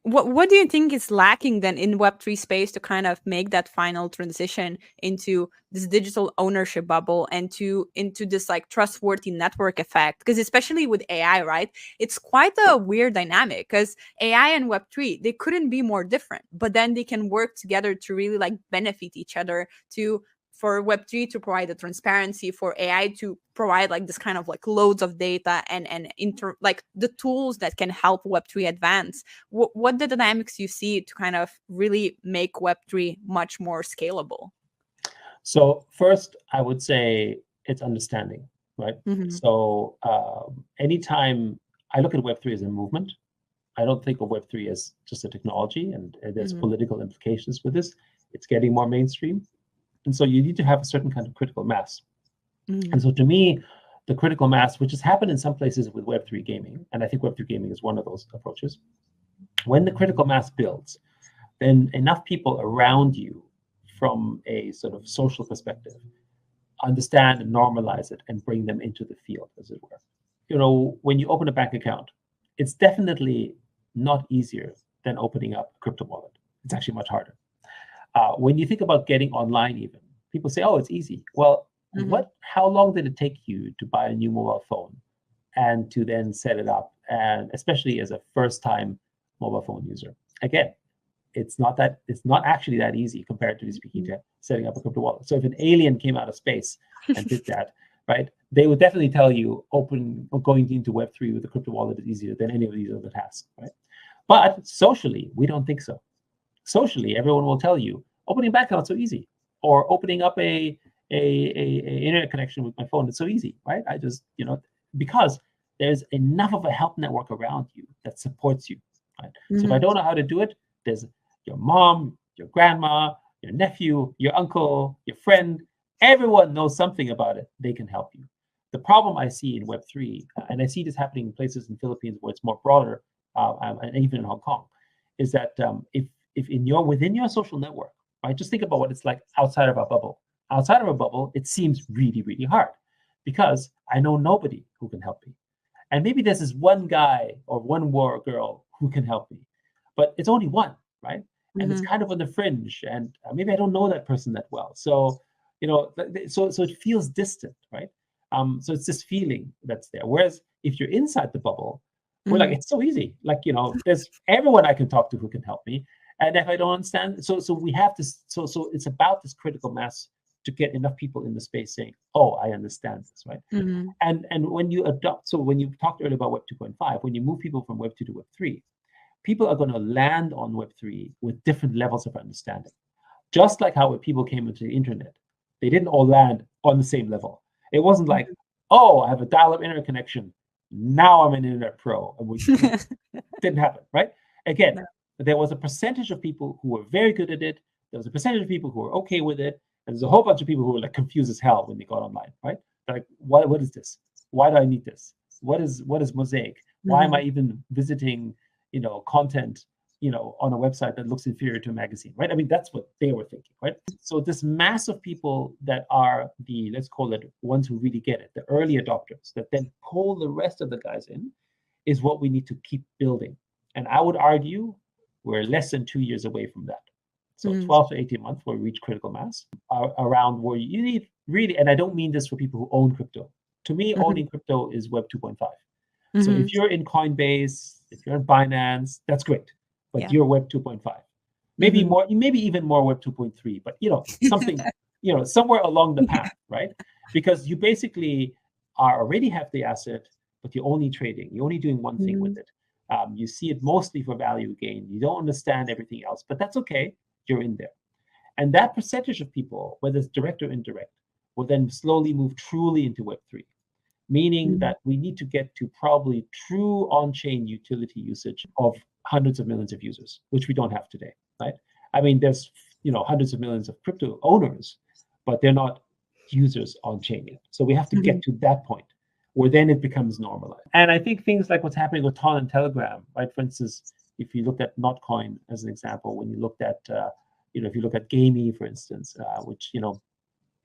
What do you think is lacking then in Web3 space to kind of make that final transition into this digital ownership bubble and into this like trustworthy network effect? Because especially with AI, right? It's quite a weird dynamic because AI and Web3, they couldn't be more different, but then they can work together to really like benefit each other, for Web3 to provide the transparency, for AI to provide like this kind of like loads of data and like the tools that can help Web3 advance. What the dynamics you see to kind of really make Web3 much more scalable? So first, I would say it's understanding, right? So anytime I look at Web3 as a movement, I don't think of Web3 as just a technology, and there's political implications with this. It's getting more mainstream. And so you need to have a certain kind of critical mass. And so to me, the critical mass, which has happened in some places with Web3 gaming, and I think Web3 gaming is one of those approaches, when the critical mass builds, then enough people around you from a sort of social perspective understand and normalize it and bring them into the field, as it were. You know, when you open a bank account, it's definitely not easier than opening up a crypto wallet. It's actually much harder. When you think about getting online even, people say, oh, it's easy. Well, how long did it take you to buy a new mobile phone and to then set it up? And especially as a first-time mobile phone user. Again, it's not actually that easy comparatively speaking to setting up a crypto wallet. So if an alien came out of space and did that, right, they would definitely tell you going into Web3 with a crypto wallet is easier than any of these other tasks, right? But socially, we don't think so. Socially, everyone will tell you opening a bank account is so easy, or opening up a internet connection with my phone is so easy, right? I just, because there's enough of a help network around you that supports you, right? So if I don't know how to do it, there's your mom, your grandma, your nephew, your uncle, your friend, everyone knows something about it. They can help you. The problem I see in Web3, and I see this happening in places in the Philippines where it's more broader, and even in Hong Kong, is that if within your social network, right, just think about what it's like outside of our bubble. Outside of our bubble, it seems really, really hard because I know nobody who can help me. And maybe there's this one guy or one girl who can help me, but it's only one, right? And it's kind of on the fringe, and maybe I don't know that person that well. So, so it feels distant, right? So it's this feeling that's there. Whereas if you're inside the bubble, we're like, it's so easy. Like, there's everyone I can talk to who can help me. And if I don't understand, so we have this, so it's about this critical mass to get enough people in the space saying, oh, I understand this, right? And when you adopt, so when you talked earlier about Web 2.5, when you move people from Web 2 to Web 3, people are going to land on Web 3 with different levels of understanding. Just like how when people came into the internet, they didn't all land on the same level. It wasn't like, oh, I have a dial-up internet connection, now I'm an internet pro. And didn't happen, right? Again, there was a percentage of people who were very good at it. There was a percentage of people who were okay with it. And there's a whole bunch of people who were like confused as hell when they got online, right? They're like, what is this? Why do I need this? What is Mosaic? Why am I even visiting, content, on a website that looks inferior to a magazine, right? I mean, that's what they were thinking, right? So this mass of people that are the, let's call it, ones who really get it, the early adopters that then pull the rest of the guys in, is what we need to keep building. And I would argue we're less than 2 years away from that. So 12 to 18 months where we reach critical mass around where you need really, and I don't mean this for people who own crypto. To me, owning crypto is Web 2.5. So if you're in Coinbase, if you're in Binance, that's great. But you're Web 2.5. Maybe more, maybe even more Web 2.3, but something, somewhere along the path, right? Because you basically already have the asset, but you're only trading. You're only doing one thing with it. You see it mostly for value gain. You don't understand everything else, but that's okay. You're in there. And that percentage of people, whether it's direct or indirect, will then slowly move truly into Web3, meaning that we need to get to probably true on-chain utility usage of hundreds of millions of users, which we don't have today, right? I mean, there's hundreds of millions of crypto owners, but they're not users on chain. So we have to get to that point where then it becomes normalized. And I think things like what's happening with Ton and Telegram, right? For instance, if you look at Notcoin as an example, when you looked at, if you look at Gamey, for instance, which,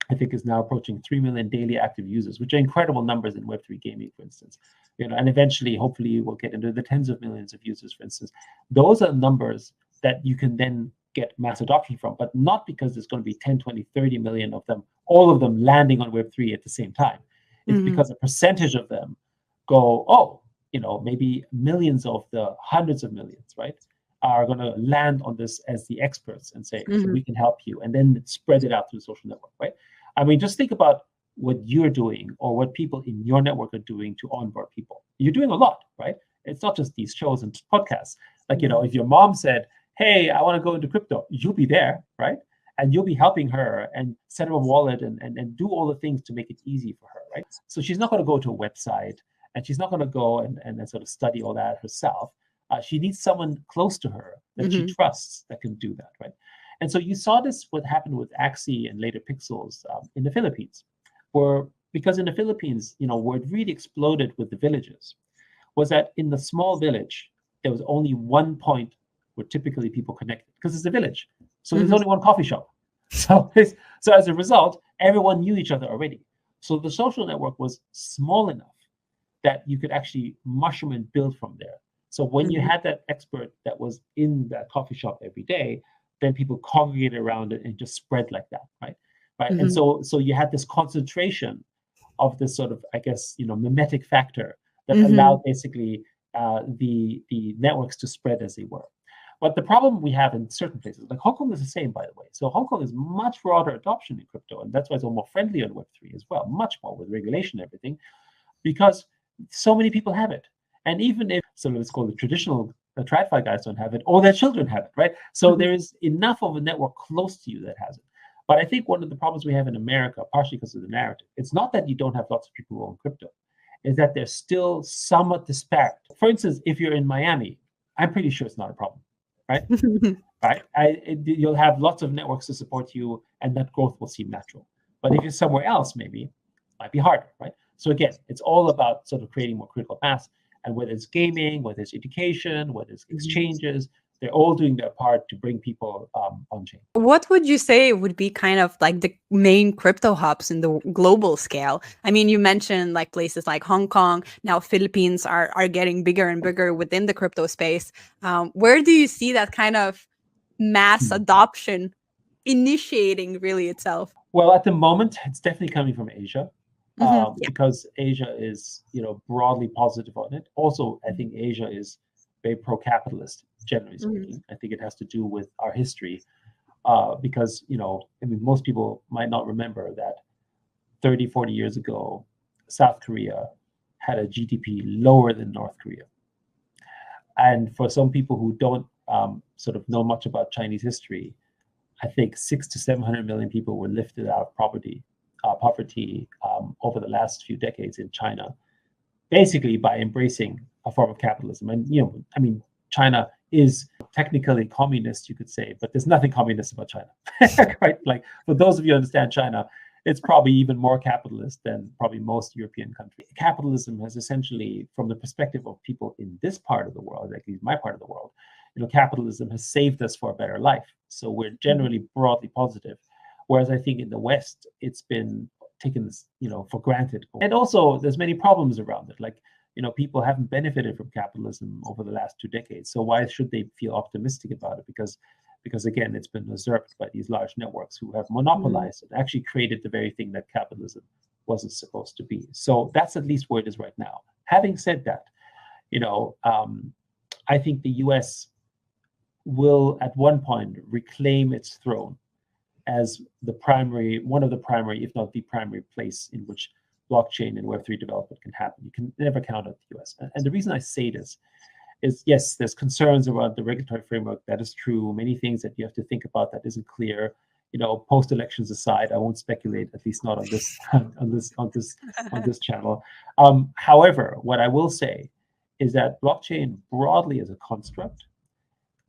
I think is now approaching 3 million daily active users, which are incredible numbers in Web3 gaming, for instance. And eventually, hopefully, we'll get into the tens of millions of users, for instance. Those are numbers that you can then get mass adoption from, but not because there's going to be 10, 20, 30 million of them, all of them landing on Web3 at the same time. It's because a percentage of them go, maybe millions of the hundreds of millions, right, are going to land on this as the experts and say, so we can help you, and then spread it out through the social network, right? I mean, just think about what you're doing or what people in your network are doing to onboard people. You're doing a lot, right? It's not just these shows and podcasts. Like, if your mom said, hey, I want to go into crypto, you'll be there, right? And you'll be helping her and set up a wallet and do all the things to make it easy for her, right? So she's not going to go to a website, and she's not going to go and sort of study all that herself. She needs someone close to her that she trusts that can do that, right? And so you saw this, what happened with Axie and later Pixels in the Philippines, because in the Philippines, where it really exploded with the villages, was that in the small village, there was only one point where typically people connected, because it's a village. So there's only one coffee shop. So as a result, everyone knew each other already. So the social network was small enough that you could actually mushroom and build from there. So when you had that expert that was in that coffee shop every day, then people congregated around it and just spread like that, right? And so you had this concentration of this sort of, I guess, mimetic factor that allowed basically the networks to spread as they were. But the problem we have in certain places, like Hong Kong is the same, by the way. So Hong Kong is much broader adoption in crypto, and that's why it's more friendly on Web3 as well, much more with regulation and everything, because so many people have it. And even if, so let's call the traditional TradFi guys don't have it, or their children have it, right? So there is enough of a network close to you that has it. But I think one of the problems we have in America, partially because of the narrative, it's not that you don't have lots of people who own crypto, is that they're still somewhat disparate. For instance, if you're in Miami, I'm pretty sure it's not a problem, right? Right? You'll have lots of networks to support you, and that growth will seem natural. But if you're somewhere else, maybe it might be harder, right? So again, it's all about sort of creating more critical mass. And whether it's gaming, whether it's education, whether it's exchanges, they're all doing their part to bring people on chain. What would you say would be kind of like the main crypto hubs in the global scale? I mean, you mentioned like places like Hong Kong, now Philippines are getting bigger and bigger within the crypto space. Where do you see that kind of mass adoption initiating really itself? Well, at the moment, it's definitely coming from Asia. Because Asia is, broadly positive on it. Also, I think Asia is very pro-capitalist, generally speaking. I think it has to do with our history, because, most people might not remember that 30, 40 years ago, South Korea had a GDP lower than North Korea. And for some people who don't sort of know much about Chinese history, I think 600 to 700 million people were lifted out of poverty over the last few decades in China, basically by embracing a form of capitalism. And China is technically communist, you could say, but there's nothing communist about China, right? Like, for those of you who understand China, it's probably even more capitalist than probably most European countries. Capitalism has essentially, from the perspective of people in this part of the world, at least my part of the world, capitalism has saved us for a better life. So we're generally broadly positive. Whereas I think in the West, it's been taken, for granted. And also, there's many problems around it. Like, people haven't benefited from capitalism over the last 2 decades. So why should they feel optimistic about it? Because again, it's been usurped by these large networks who have monopolized and actually created the very thing that capitalism wasn't supposed to be. So that's at least where it is right now. Having said that, I think the US will at one point reclaim its throne as one of the primary, if not the primary place in which blockchain and Web3 development can happen. You can never count out the US. And the reason I say this is, yes, there's concerns around the regulatory framework. That is true. Many things that you have to think about that isn't clear. Post-elections aside, I won't speculate, at least not on this channel. However, what I will say is that blockchain broadly as a construct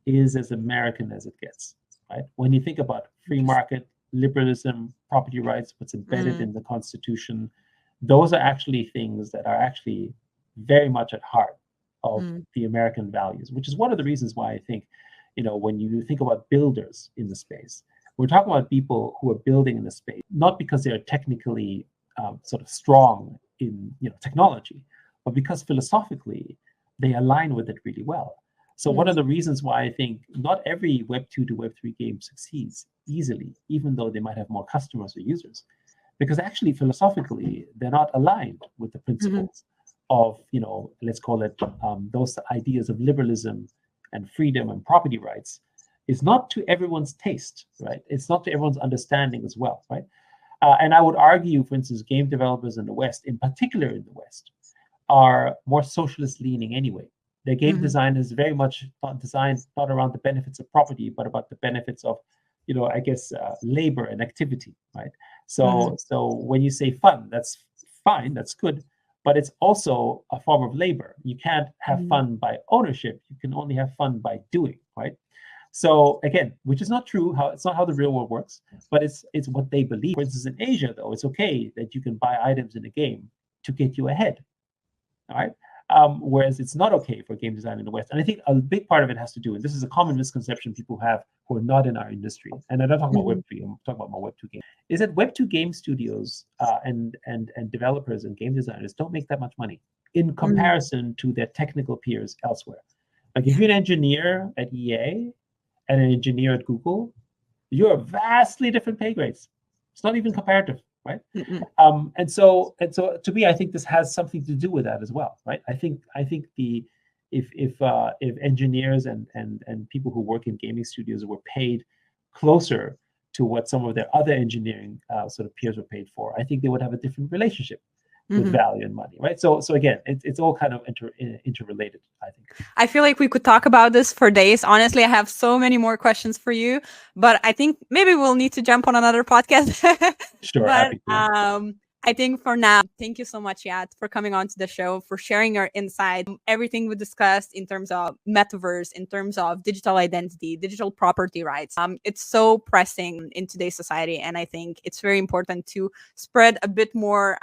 is as American as it gets. Right? When you think about free market, liberalism, property rights, what's embedded in the Constitution, those are actually things that are actually very much at heart of the American values, which is one of the reasons why I think, when you think about builders in the space, we're talking about people who are building in the space, not because they're technically sort of strong in technology, but because philosophically they align with it really well. So one of the reasons why I think not every Web 2 to Web 3 game succeeds easily, even though they might have more customers or users, because actually philosophically they're not aligned with the principles of, let's call it those ideas of liberalism and freedom and property rights. Is not to everyone's taste, right? It's not to everyone's understanding as well, right? And I would argue, for instance, game developers in the West, in particular in the West, are more socialist leaning anyway. Their game design is very much not designed not around the benefits of property, but about the benefits of, labor and activity, right? So when you say fun, that's fine, that's good, but it's also a form of labor. You can't have fun by ownership. You can only have fun by doing, right? So again, which is not true. It's not how the real world works, but it's what they believe. For instance, in Asia, though, it's okay that you can buy items in a game to get you ahead. All right. Whereas it's not okay for game design in the West. And I think a big part of it has to do, and this is a common misconception people have who are not in our industry, and I'm not talking about Web 3, I'm talking about my Web 2 game, is that Web 2 game studios and developers and game designers don't make that much money in comparison to their technical peers elsewhere. Like if you're an engineer at EA and an engineer at Google, you're vastly different pay grades. It's not even comparative, right? And so to me, I think this has something to do with that as well, right? I think if engineers and people who work in gaming studios were paid closer to what some of their other engineering sort of peers were paid for, I think they would have a different relationship with value and money, right? So again, it's all kind of interrelated, I think. I feel like we could talk about this for days. Honestly, I have so many more questions for you, but I think maybe we'll need to jump on another podcast. Sure, but happy to. I think for now, thank you so much, Yat, for coming on to the show, for sharing your insight, everything we discussed in terms of metaverse, in terms of digital identity, digital property rights. It's so pressing in today's society, and I think it's very important to spread a bit more,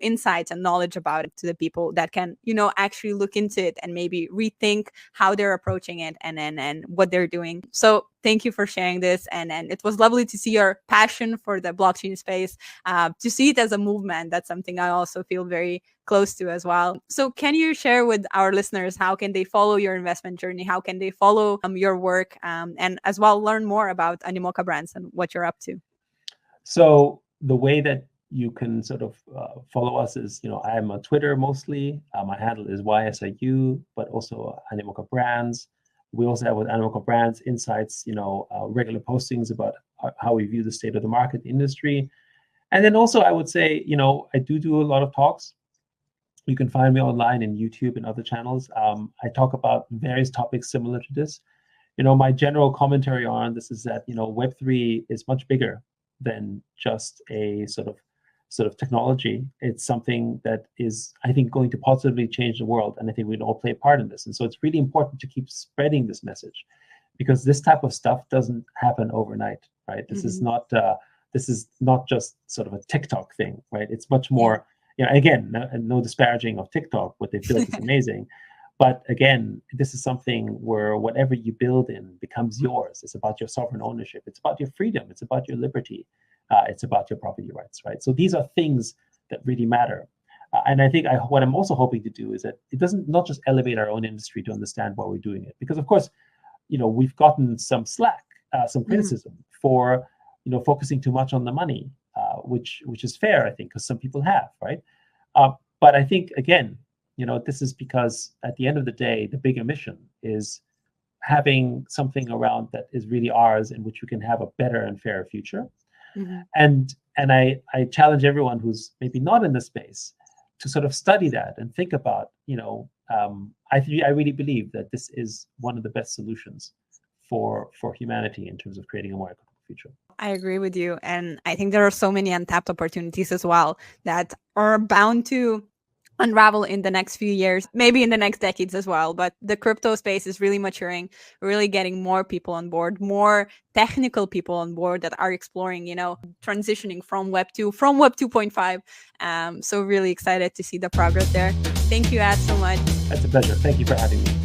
insights and knowledge about it to the people that can, actually look into it and maybe rethink how they're approaching it and what they're doing. So thank you for sharing this, and it was lovely to see your passion for the blockchain space, to see it as a movement. That's something I also feel very close to as well. So can you share with our listeners how can they follow your investment journey? How can they follow your work, and as well learn more about Animoca Brands and what you're up to? So the way that you can sort of follow us is, I'm on Twitter mostly. My handle is YSIU, but also Animoca Brands. We also have with Animoca Brands Insights, regular postings about how we view the state of the market industry. And then also I would say, I do a lot of talks. You can find me online in YouTube and other channels. I talk about various topics similar to this. My general commentary on this is that, Web3 is much bigger than just a sort of technology. It's something that is, I think, going to positively change the world. And I think we can all play a part in this. And so it's really important to keep spreading this message, because this type of stuff doesn't happen overnight, right? This is not just sort of a TikTok thing, right? It's much more, again, no disparaging of TikTok. What they've built is amazing. But again, this is something where whatever you build in becomes yours. It's about your sovereign ownership. It's about your freedom. It's about your liberty. It's about your property rights, right? So these are things that really matter. And I think what I'm also hoping to do is that it doesn't not just elevate our own industry to understand why we're doing it. Because of course, we've gotten some slack, some criticism for, focusing too much on the money, which is fair, I think, because some people have, right? But I think, again, this is because at the end of the day, the bigger mission is having something around that is really ours, in which we can have a better and fairer future. And I challenge everyone who's maybe not in the space to sort of study that and think about, I really believe that this is one of the best solutions for humanity in terms of creating a more equitable future. I agree with you. And I think there are so many untapped opportunities as well that are bound to unravel in the next few years, maybe in the next decades as well. But the crypto space is really maturing, really getting more people on board, more technical people on board that are exploring, transitioning from Web 2.5. So really excited to see the progress there. Thank you, Ad, so much. That's a pleasure. Thank you for having me.